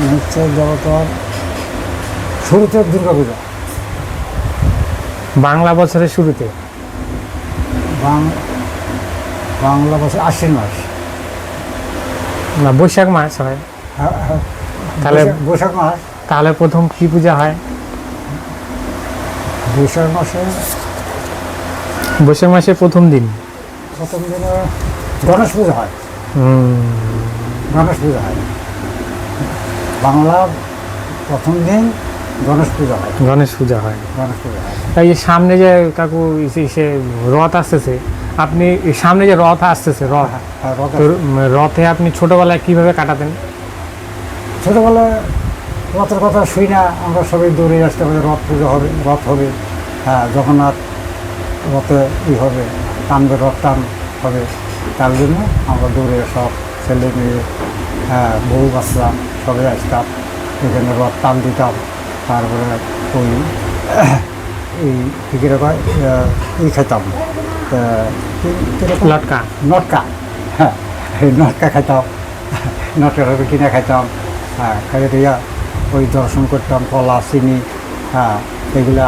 নিশ্চয় দেবতার শুরুতে দুর্গাপূজা, বাংলা বছরের শুরুতে, বাংলা বছর আশ্বিন মাস, না বৈশাখ মাস হয়। তাহলে বৈশাখ মাস, তাহলে প্রথম কি পূজা হয়? বৈশাখ মাসে বৈশাখ মাসের প্রথম দিনে গণেশ পুজো হয়। গণেশ পুজো হয় বাংলা প্রথম দিন, গণেশ পূজা হয়। গণেশ পূজা হয়। গণেশ পূজা হয়। এই যে সামনে যে কাকু সে রথ আসতেছে, আপনি সামনে যে রথ আসতেছে, রথ, তো রথে আপনি ছোটবেলায় কিভাবে কাটাতেন? ছোটবেলায় রথের কথা শুই না, আমরা সবাই দৌড়ে আসতে হবে, রথ পুজো হবে, রথ হবে। হ্যাঁ, জগন্নাথ রথে হবে, টানবে, রথ টান হবে। তার জন্য আমরা দৌড়ে সব ছেলে মেয়ে, হ্যাঁ, বউ বাচ্চা সবাই আসতাম, এখানে রথ টান দিতাম। তারপরে ওই এই কীরকম খাইতাম, লটকা, নটকা, হ্যাঁ, এই নটকা খাইতাম, নটকা কিনে খাইতাম। হ্যাঁ, খাইয়ে দিয়া ওই দর্শন করতাম, কলা চিনি, হ্যাঁ, এগুলা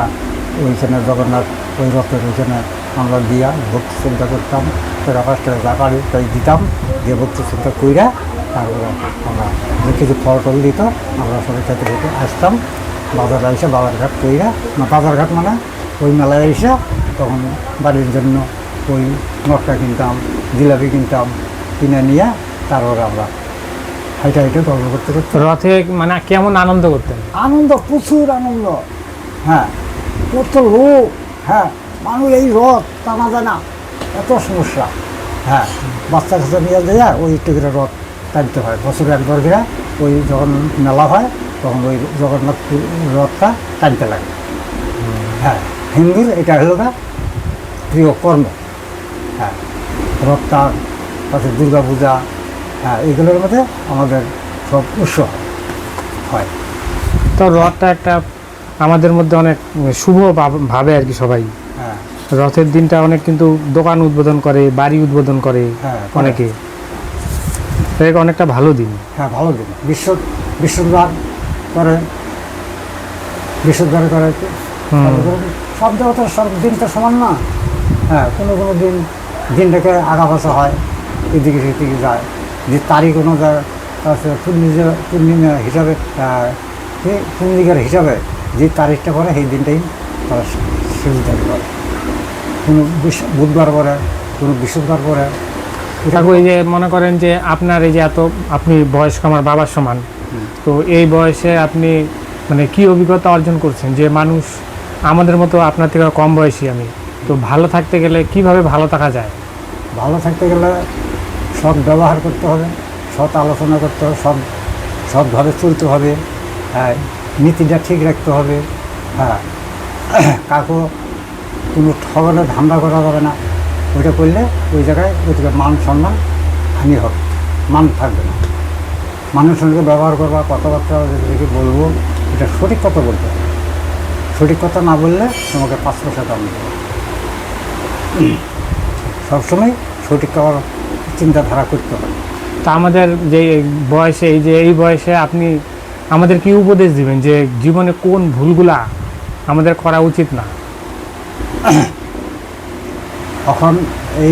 ওইখানে জগন্নাথ ওই রথের ওইখানে আমরা দিয়া ভক্তি চিন্তা করতাম। টাকা 5 টাকা যা পারি তাই দিতাম, দিয়ে ভক্তি চিন্তা কইরা তারপরে আমরা যে কিছু ফল টল দিত, আমরা সবাই খেতে খেতে আসতাম। বাজারে এসে বাজারঘাট কইরা, না বাজারঘাট মানে ওই মেলায় এসে তখন বাড়ির জন্য ওই নটকা কিনতাম, জিলাপি কিনতাম, কিনে নিয়ে তারপরে আমরা হাইটা হাইটে গল্প করতে করতে রথে মানে কেমন আনন্দ করতেন? আনন্দ, প্রচুর আনন্দ। হ্যাঁ, কত লোক, হ্যাঁ, মানুষ এই রথ টানা যায় না, এত সমস্যা। হ্যাঁ, বাচ্চা কাচ্চা নিয়ে যায়, ওই একটু করে রথ টানতে হয়, বছরে একবার করে ওই যখন মেলা হয় তখন ওই জগন্নাথ রথটা টানতে লাগে। হ্যাঁ, হিন্দুর এটা হলো না প্রিয় কর্ম। হ্যাঁ, রথটা, তারপরে দুর্গা পূজা, হ্যাঁ, এগুলোর মধ্যে আমাদের সব উৎসব হয়। তো রথটা একটা আমাদের মধ্যে অনেক শুভ ভাবে আর কি সবাই। হ্যাঁ, রথের দিনটা অনেক কিন্তু দোকান উদ্বোধন করে, বাড়ি উদ্বোধন করে, হ্যাঁ, অনেকে, এটা অনেকটা ভালো দিন। হ্যাঁ, ভালো দিন। বিশ্বদ্বার করে, বিশ্বদ্বার করে। সব দেবতার সব দিন তো সমান না। হ্যাঁ, কোনো কোনো দিন দিনটাকে আগা পাশা হয়, এদিকে সেদিকে যায়, যে তারিখ অনুযায়ী তারপরে পূর্ণিমা হিসাবে, পূর্ণিকার হিসাবে যে তারিখটা পরে সেই দিনটাই তারা সুবিধারি করে। কোনো বুধবার পরে, কোনো বৃহস্পতিবার পরে। কাকু, এই যে মনে করেন যে আপনার এই যে এত, আপনি বয়স্ক আমার বাবার সমান, তো এই বয়সে আপনি মানে কি অভিজ্ঞতা অর্জন করছেন যে মানুষ আমাদের মতো, আপনার থেকে কম বয়সী আমি, তো ভালো থাকতে গেলে কিভাবে ভালো থাকা যায়? ভালো থাকতে গেলে সৎ ব্যবহার করতে হবে, সৎ আলোচনা করতে হবে, সৎভাবে চলতে হবে। হ্যাঁ, নীতিটা ঠিক রাখতে হবে। হ্যাঁ, কাকু কোনো ঠগনে ধান্দা করা যাবে না, ওইটা করলে ওই জায়গায় ওইদিকে মান সম্মান হানি হবে, মান থাকবে না। মানুষের সঙ্গে ব্যবহার করবা, কথাবার্তা যেদিকে বলবো এটা সঠিক কথা বলতে হবে। সঠিক কথা না বললে তোমাকে 5 পয়সা দাম দেবে। সবসময় সঠিক খাওয়ার চিন্তাধারা করতে হবে। তা আমাদের যে বয়সে, এই যে এই বয়সে আপনি আমাদের কি উপদেশ দিবেন যে জীবনে কোন ভুলগুলা আমাদের করা উচিত না? এখন এই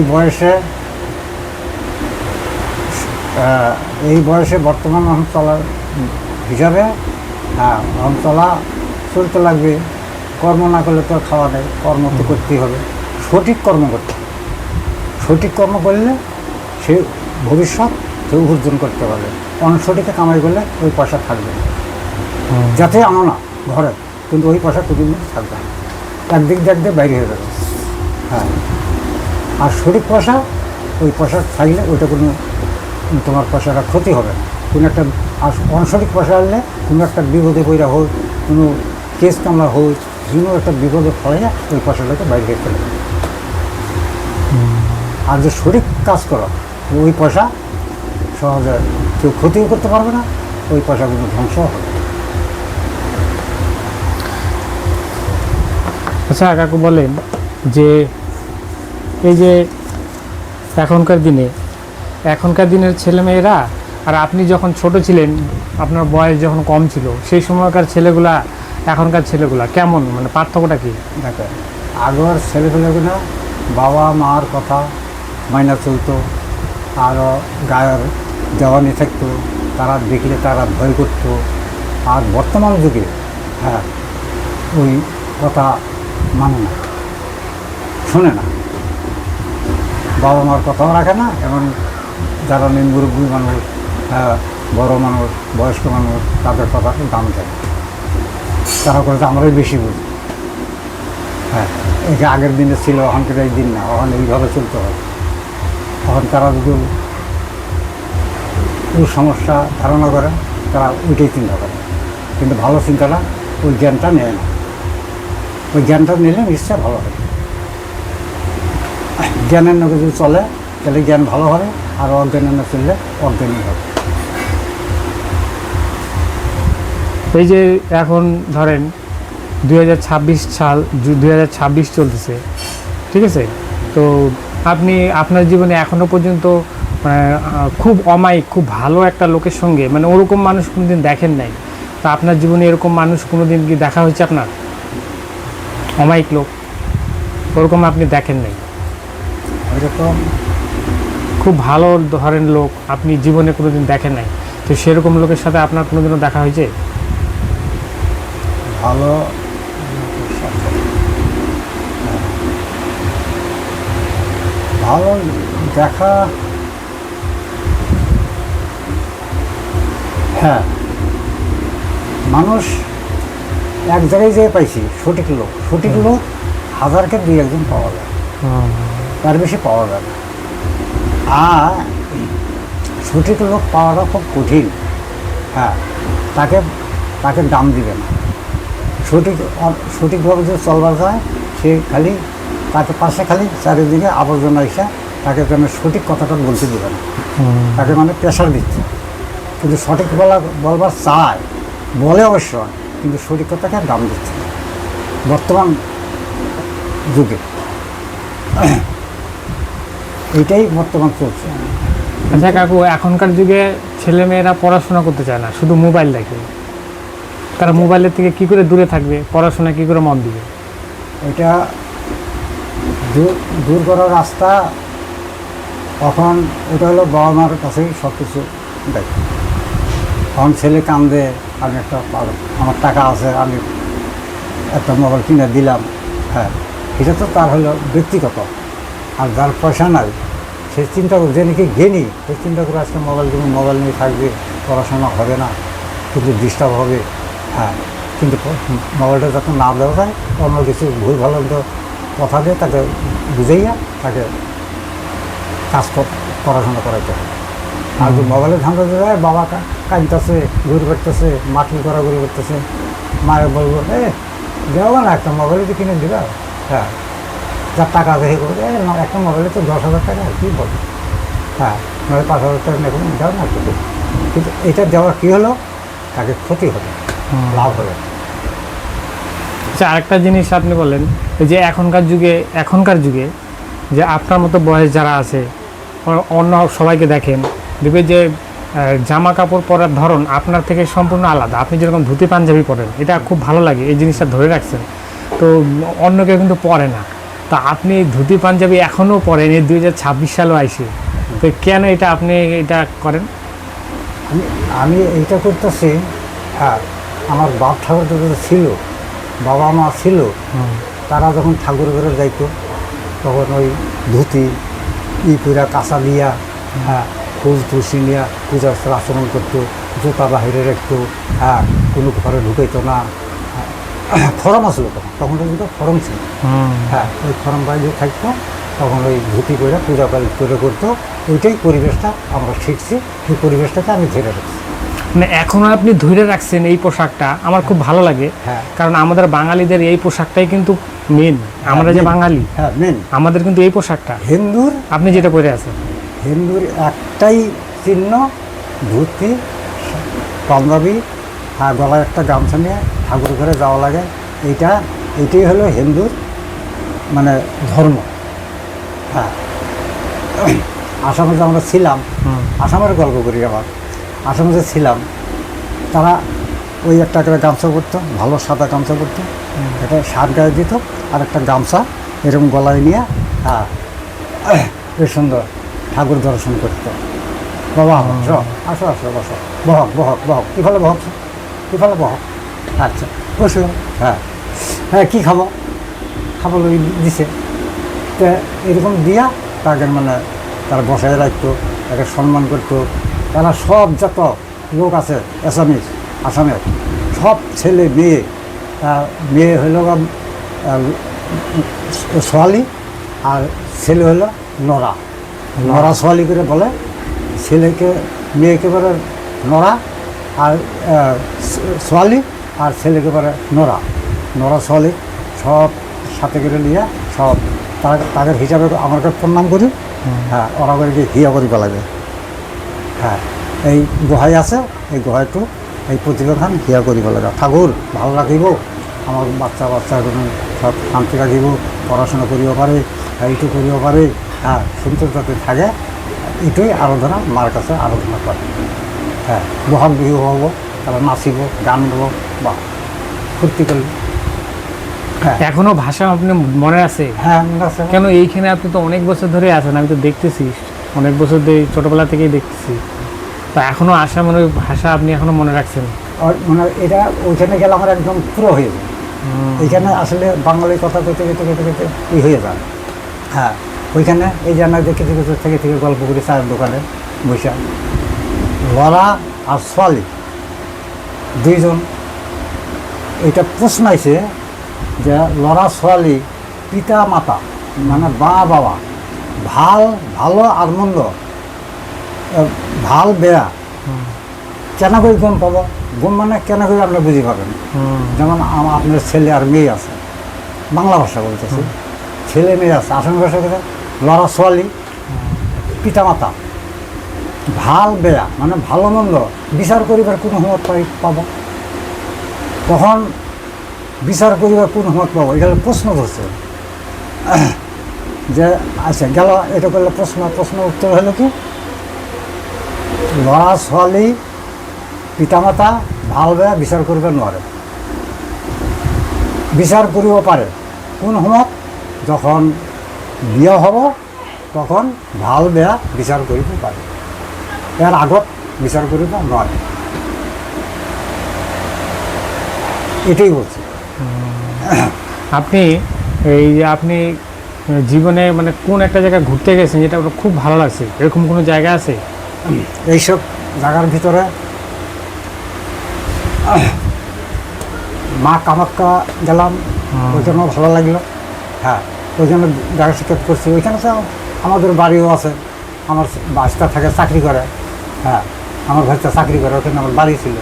বয়সে বর্তমান চলার হিসাবে, হ্যাঁ, চলা চলতে লাগবে। কর্ম না করলে তো খাওয়া নেই, কর্ম তো করতেই হবে। সঠিক কর্ম করতে হবে। সঠিক কর্ম করলে সে ভবিষ্যৎ সে উপার্জন করতে পারবে। অনসঠিকে কামাই করলে ওই পয়সা থাকবে না, যাতে আনো না ঘরে, কিন্তু ওই পয়সা কোনোদিন থাকবে না, একদিক দিয়ে বাইরে হয়ে যাবে। হ্যাঁ, আর সঠিক পয়সা, ওই পয়সা থাকলে ওইটা কোনো তোমার পয়সাটা ক্ষতি হবে না। কোনো একটা আর অনসঠিক পয়সা আনলে কোনো একটা বিপদে পইরা হোক, কোনো কেস কামলা হোক, কোনো একটা বিপদে ফলে ওই পয়সাটাকে বাইরে হয়ে ফেলে। আর যে সঠিক কাজ করো, ওই পয়সা সহজে কেউ ক্ষতিও করতে পারবে না, ওই পয়সাগুলো ধ্বংস হবে। আচ্ছা কাকু, বলেন যে এই যে এখনকার দিনের ছেলেমেয়েরা আর আপনি যখন ছোট ছিলেন, আপনার বয়স যখন কম ছিল, সেই সময়কার ছেলেগুলা এখনকার ছেলেগুলা কেমন, মানে পার্থক্যটা কি? দেখো, আগের ছেলেপেলেগুলো বাবা মার কথা মাইনা চলতো, আরও গায়ের দেওয়ানি থাকতো, তারা দেখলে তারা ভয় করতো। আর বর্তমান যুগে হ্যাঁ ওই কথা মানে না, শোনে না, বাবা মার কথাও রাখে না। এবং যারা মুরব্বী মানুষ, হ্যাঁ বড় মানুষ, বয়স্ক মানুষ, তাদের কথা দাম দেয়। তারা করে আমরাই বেশি বুঝি। হ্যাঁ, এই যে আগের দিনে ছিল, এখনকার এই দিন না, এখন এইভাবে চলতে হবে। তখন তারা যদি ওই সমস্যা ধারণা করে, তারা ওইটাই চিন্তা করে, কিন্তু ভালো চিন্তাটা ওই জ্ঞানটা নেয় না। ওই জ্ঞানটা নিলে নিশ্চয় ভালো হবে। জ্ঞানের নকে যদি চলে তাহলে জ্ঞান ভালো হবে, আর অজ্ঞানের না চললে অজ্ঞানই হবে। এই যে এখন ধরেন 2026 সাল, 2026 চলতেছে, ঠিক আছে? তো আপনি আপনার জীবনে এখনো পর্যন্ত খুব অমায়িক, খুব ভালো একটা লোকের সঙ্গে, মানে ওরকম মানুষ কোনোদিন দেখেন নাই। তো আপনার জীবনে এরকম মানুষ কোনোদিন কি দেখা হয়েছে আপনার? অমায়িক লোক ওরকম আপনি দেখেন নাই? ওইরকম খুব ভালো ধরেন লোক আপনি জীবনে কোনোদিন দেখেন নাই, তো সেরকম লোকের সাথে আপনার কোনোদিনও দেখা হয়েছে? ভালো ভালো দেখা, হ্যাঁ মানুষ এক জায়গায় যেয়ে পাইছি সঠিক লোক। সঠিক লোক হাজারকে দুই একজন পাওয়া যায়, তার বেশি পাওয়া যায় না। আর সঠিক লোক পাওয়াটা খুব কঠিন। হ্যাঁ, তাকে তাকে দাম দিবে না। সঠিকভাবে যদি চলবার যায়, সে খালি তাকে পাশে খালি চারিদিকে আবর্জনা এসে তাকে যেন সঠিক কথাটা বলতে দেবে না, তাকে মানে প্রেশার দিচ্ছে। কিন্তু সঠিক বলবার চায়, বলে অবশ্য, কিন্তু সঠিক কথাকে দাম দিচ্ছে না বর্তমান যুগে। এইটাই বর্তমান চলছে। আচ্ছা কাকু, এখনকার যুগে ছেলেমেয়েরা পড়াশোনা করতে চায় না, শুধু মোবাইল দেখে। তারা মোবাইলের থেকে কি করে দূরে থাকবে, পড়াশোনা কি করে মন দিবে? এটা দূর করার রাস্তা এখন এটা হলো বাবা মার কাছেই সব কিছু দেয়। এখন ছেলে কান্দে, আমি একটা আমার টাকা আছে, আমি একটা মোবাইল কিনে দিলাম। হ্যাঁ, এটা তো তার হলো ব্যক্তিগত। আর যার পয়সা নাই, সে চিন্তা করে, যে নাকি জ্ঞানী, সে চিন্তা করে আজকে মোবাইল নিয়ে থাকবে, পড়াশোনা হবে না, কিন্তু ডিস্টার্ব হবে। হ্যাঁ, কিন্তু মোবাইলটা যখন না দেওয়া যায়, অন্য কিছু ভুল ভালো কথা দিয়ে তাকে বুঝাইয়া তাকে পড়াশোনা করাইতে হবে। আর যদি মোবাইলে ধান্দা দিয়ে যায়, বাবা কাঁদতেছে, ঘুরে বেড়তেছে, মাটি ঘোরাঘুরি করতেছে, মায়ের বলবো দেওয়া না, একটা মোবাইল তো কিনে দিবা। হ্যাঁ, যার টাকা দেখে করবে, একটা মোবাইলে তো 10,000 টাকা, কী বলবে? হ্যাঁ, নয় 5,000 টাকা এখন দেওয়া না, কিন্তু এটা দেওয়ার কী হলো, তাকে ক্ষতি হবে, লাভ হবে। আচ্ছা, আরেকটা জিনিস আপনি বলেন, যে এখনকার যুগে যে আপনার মতো বয়স যারা আছে, অন্য সবাইকে দেখেন, দেখবে যে জামা কাপড় পরার ধরন আপনার থেকে সম্পূর্ণ আলাদা। আপনি যেরকম ধুতি পাঞ্জাবি পরেন, এটা খুব ভালো লাগে, এই জিনিসটা ধরে রাখছেন। তো অন্য কেউ কিন্তু পরে না। তা আপনি ধুতি পাঞ্জাবি এখনও পরেন, এই 2026 সালও আইসে, তো কেন এটা আপনি এটা করেন? আমি এইটা করতেছি, হ্যাঁ আমার বাপ ঠাকুর যদি ছিল, বাবা মা ছিল, তারা যখন ঠাকুর ঘরে যাইতো, তখন ওই ধুতি পুরা কাঁচা দিয়া, হ্যাঁ ফুল তুলসী নিয়া পূজার আচরণ করতো, জুতা বাহিরে রাখতো, হ্যাঁ কোনো ঘরে ঢুকাইতো না। ফরম আসলো তখন কিন্তু ফরম ছিল, হ্যাঁ ওই ফরম বাইরে থাকতো, তখন ওই ধুতি করে পূজা করে করতো। ওইটাই পরিবেশটা আমরা শিখছি, সেই পরিবেশটাকে আমি ধরে রাখছি। মানে এখনও আপনি ধরে রাখছেন এই পোশাকটা, আমার খুব ভালো লাগে। হ্যাঁ, কারণ আমাদের বাঙালিদের এই পোশাকটাই কিন্তু মেন। আমরা যে বাঙালি, হ্যাঁ মেন, আমাদের কিন্তু এই পোশাকটা। হিন্দুর, আপনি যেটা পরে আছেন, হিন্দুর একটাই চিহ্ন, ধুতি পাঞ্জাবি, আর গলায় একটা গামছা নিয়ে ঠাকুর ঘরে যাওয়া লাগে। এইটাই হলো হিন্দুর মানে ধর্ম। হ্যাঁ, আসামে যে আমরা ছিলাম, আসামের গল্প করি আবার, আসামে যে ছিলাম, তারা ওই একটা করে গামছা পরতো, ভালো সাদা গামছা পরতো, একটা শার্ট গায়ে দিত, আর একটা গামছা এরকম গলায় নিয়ে, হ্যাঁ, বেশ সুন্দর ঠাকুর দর্শন করতো। বাবা আসো আসো আসো বসো, বহক বহক বহক, কী ফলে বহক, কী ফলে বহক, আচ্ছা বসলো, হ্যাঁ হ্যাঁ, কী খাবো, খাবো ওই দিছে। তো এরকম দিয়া তাকে মানে তারা বসায় রাখতো, তাকে সম্মান করতো। তারা সব যত লোক আছে আসামের সব ছেলে মেয়ে, মেয়ে হইল সোয়ালি আর ছেলে হইল নরা, নরা সোয়ালি করে বলে। ছেলেকে মেয়েকে বলে নরা আর সোয়ালি, আর ছেলেকে বলে নরা, নরা সোয়ালি সব সাথে করে নিয়ে সব তাদের হিসাবে আমার কাছে প্রণাম করি। হ্যাঁ, ওরা করে হিয়া করিব লাগে। হ্যাঁ, এই গুহায় আছে, এই গুহায়টো এই প্রতিভাখান হিয়া করিব লাগে। ঠাকুর ভালো রাখিব, আমার বাচ্চা সব শান্তি রাখিব, পড়াশোনা করিব পারে, এইটো করিব পারে, হ্যাঁ, সুন্দর যাতে থাকে, এইটোই আরাধনা মার কাছে আরাধনা করে। হ্যাঁ, বহাগ বিহু হব, তারা নাচিব, গান গাব, বা ফুর্তি করব। হ্যাঁ, এখনো ভাষা আপনি মনে আছে? হ্যাঁ মনে আছে। কেন এইখানে আপনি তো অনেক বছর ধরে আছেন, আমি তো দেখতেছি অনেক বছর ধরে, ছোটবেলা থেকেই দেখতেছি। তো এখনো আসামের ওই ভাষা আপনি এখনো মনে রাখছেন? মানে এটা ওইখানে গেলে আমার একদম পুরো হয়ে যায়। এইখানে আসলে বাঙালি কথা কইতে কইতে কইতে কইতে ই হয়ে যায়। হ্যাঁ, ওইখানে এই জানা দেখে থেকে থেকে গল্প করি চায়ের দোকানে বসে। লড়া আর সোয়ালি দুইজন, এটা প্রশ্ন আছে যে লড়া সোয়ালি পিতা মাতা মানে বাবা, ভালো আর মন্দ, ভাল বেয়া কেন করে গুণ পাবো? গুণ মানে কেন করে আপনি বুঝি পাবেন। যেমন আপনার ছেলে আর মেয়ে আছে, বাংলা ভাষা বলতেছি, ছেলে মেয়ে আছে, আসামি ভাষা করে লড়া সোয়ালি পিতা মাতা, ভাল বেয়া মানে ভালো মন্দ বিচার করিবার কোনো সময় পাবো, তখন বিচার করিবার কোন মত পাবো? এটা প্রশ্ন করছে যে আচ্ছা গেল, এটা করলে প্রশ্ন উত্তর হলো কি, লড়া ছোৱালী পিতামাতা ভাল বেয়া বিচার করবে নোৱাৰে, বিচার করিব পারে কোন সময়ত? যখন বিয়া হব তখন ভাল বেয়া বিচার করিব পারে, এর আগত বিচার করিব নোৱাৰে। এটাই বলছে। আপনি এই যে আপনি জীবনে মানে কোন একটা জায়গায় ঘুরতে গেছেন যেটা আপনার খুব ভালো লাগছে, এরকম কোনো জায়গা আছে? এইসব জায়গার ভিতরে মা কামাখ্যা গেলাম, ওইখানেও ভালো লাগলো। হ্যাঁ, ওইখানে জায়গা সাক্ষাৎ করছি। ওইখানে তো আমাদের বাড়িও আছে, আমার বাচ্চা থাকে চাকরি করে। হ্যাঁ, আমার বাচ্চা চাকরি করে, ওখানে আমার বাড়ি ছিল।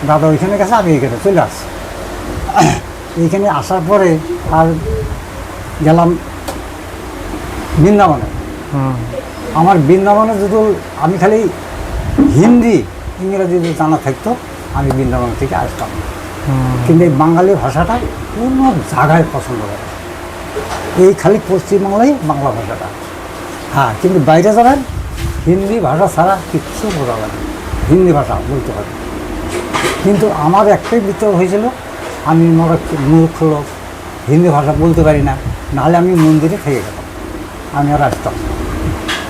দাদা ওইখানে গেছে, আমি এইখানে চলে আসছি। এইখানে আসার পরে আর গেলাম বৃন্দাবনে। আমার বৃন্দাবনে যদি আমি খালি হিন্দি ইংরেজি যদি জানা থাকতো, আমি বৃন্দাবন থেকে আসতাম। কিন্তু এই বাঙালি ভাষাটা কোনো জায়গায় পছন্দ করে, এই খালি পশ্চিমবাংলায় বাংলা ভাষাটা। হ্যাঁ, কিন্তু বাইরে যাবেন হিন্দি ভাষা ছাড়া কিচ্ছু বোঝা লাগে না, হিন্দি ভাষা বলতে হবে। কিন্তু আমার একটাই বিতর্ক হয়েছিল, আমি মূর্খ লোক, হিন্দি ভাষা বলতে পারি না, নাহলে আমি মন্দিরে থেকে গেলাম, আমি আর আসতাম।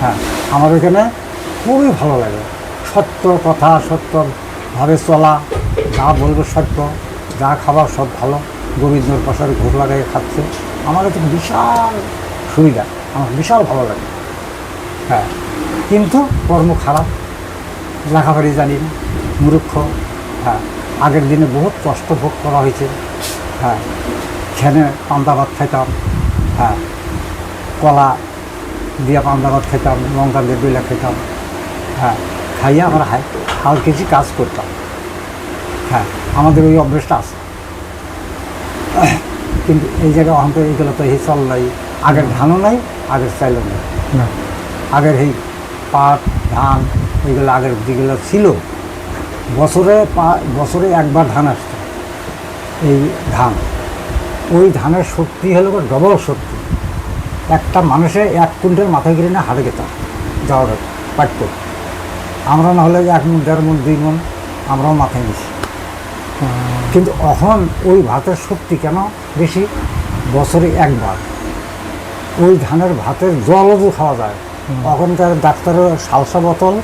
হ্যাঁ, আমার ওইখানে খুবই ভালো লাগে, সত্য কথা, সত্যভাবে চলা, যা বলবো সত্য, যা খাবার সব ভালো, গোবিন্দর পাশার ঘুর লাগাই খাচ্ছে, আমার এটা বিশাল সুবিধা, আমার বিশাল ভালো লাগে। হ্যাঁ, কিন্তু কর্ম খারাপ, লেখাপড়ি জানি না, মূর্খ। হ্যাঁ, আগের দিনে বহুত কষ্ট ভোগ করা হয়েছে। হ্যাঁ, খেনে পান্তা ভাত খাইতাম। হ্যাঁ, কলা দিয়ে পান্তা ভাত খেতাম, লঙ্কা দিয়ে দইলা খেতাম। হ্যাঁ, খাইয়া আমরা হাল কিছু কাজ করতাম। হ্যাঁ, আমাদের ওই অভ্যেসটা আছে। কিন্তু এই জায়গায় অন্তর এইগুলো তো এই চল নাই, আগের ধানও নাই, আগের চাইলও নেই। আগের এই পাট ধান ওইগুলো আগের যেগুলো ছিল, বছরে একবার ধান আসতো। এই ধান, ওই ধানের শক্তি হলো ডবল শক্তি। একটা মানুষের 1 কুইন্টাল মাথায় কিনে না হাটে খেতাম, যাওয়ার পারত। আমরা না হলে 1 মণ 1.5 মণ 2 মণ আমরাও মাথায় নিছি। কিন্তু এখন ওই ভাতের শক্তি কেন বেশি? বছরে একবার ওই ধানের ভাতের জলও খাওয়া যায়। ওখানকার ডাক্তারের সালসা বোতল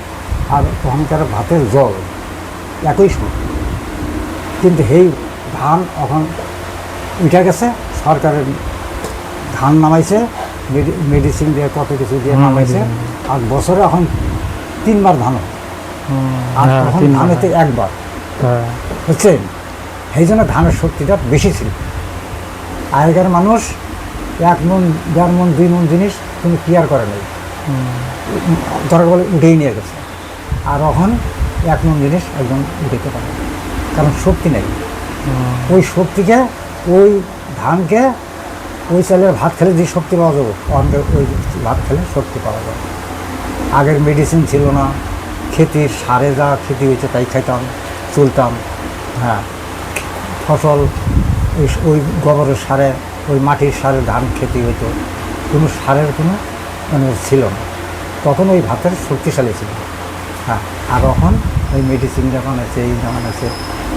আর ওখানকার ভাতের জল একই সময়। কিন্তু এই ধান এখন উঠে গেছে, সরকারের ধান নামাইছে, মেডিসিন দিয়ে কত কিছু দিয়ে নামাইছে। আর বছরে এখন 3 বার ধান হয়। আর হ্যাঁ, তখন 3 বার ধানেতে হয়। একবার, হ্যাঁ, বুঝছেন? এই জন্য ধানের শক্তিটা বেশি ছিল। আগেকার মানুষ 1 মণ 1.5 মণ 2 মণ জিনিস কোনো কেয়ার করে নাই, দরকার বলে উঠেই নিয়ে গেছে। আর এখন 1 মণ জিনিস একদম উঠাইতে পারে না, কারণ শক্তি নেই। ওই শক্তিকে, ওই ধানকে, ওই চালের ভাত খেলে যে শক্তি পাওয়া যাবে, অনেক ওই ভাত খেলে শক্তি পাওয়া যাবে। আগের মেডিসিন ছিল না, খেতির সারে যা খেতি হয়েছে তাই খাইতাম, চলতাম। হ্যাঁ, ফসল ওই গোবরের সারে, ওই মাটির সারে ধান খেতে হইতো, কোনো সারের কোনো মানে ছিল না। তখন ওই ভাতের শক্তিশালী ছিল। হ্যাঁ, আর এখন ওই মেডিসিন যখন আছে, এই যখন আছে,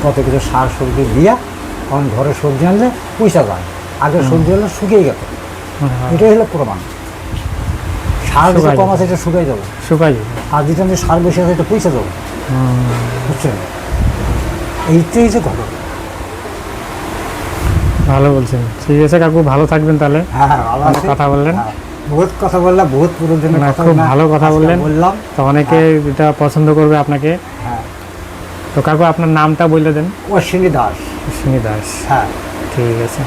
কত কিছু সার সবজি দিয়া এখন ঘরে সবজি আনলে পয়সা যায়। আগে সবজি হলে শুকিয়ে গেত, এটাই হলো প্রমাণ। সার যেটা শুকায় কম যাবে। আছে এটা শুকাই যাবে, শুকাই যাবে। আর যেটা নিয়ে সার বেশি আছে এটা পয়সা যাবে, বুঝছেন? এইটাই যে ঘটনা। ভালো বলছেন। ঠিক আছে কাকু, ভালো থাকবেন তাহলে। হ্যাঁ হ্যাঁ, ভালো অনেক আছি। কথা বললেন। হ্যাঁ, বহুত কথা বললাম, বহুত পুরোদিনের না, কথা খুব না, ভালো কথা আজকে বললেন। বললাম। তো অনেকে এটা পছন্দ করবে আপনাকে। হ্যাঁ, তো কাকু আপনার নামটা বলে দেন। অশ্বিনী দাস। অশ্বিনী দাস। হ্যাঁ, ঠিক আছে।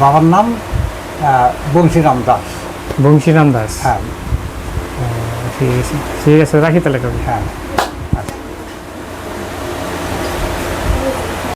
বাবার নাম বংশীরাম দাস। বংশীরাম দাস। হ্যাঁ ঠিক আছে, ঠিক আছে, রাখি তাহলে কাকু। হ্যাঁ।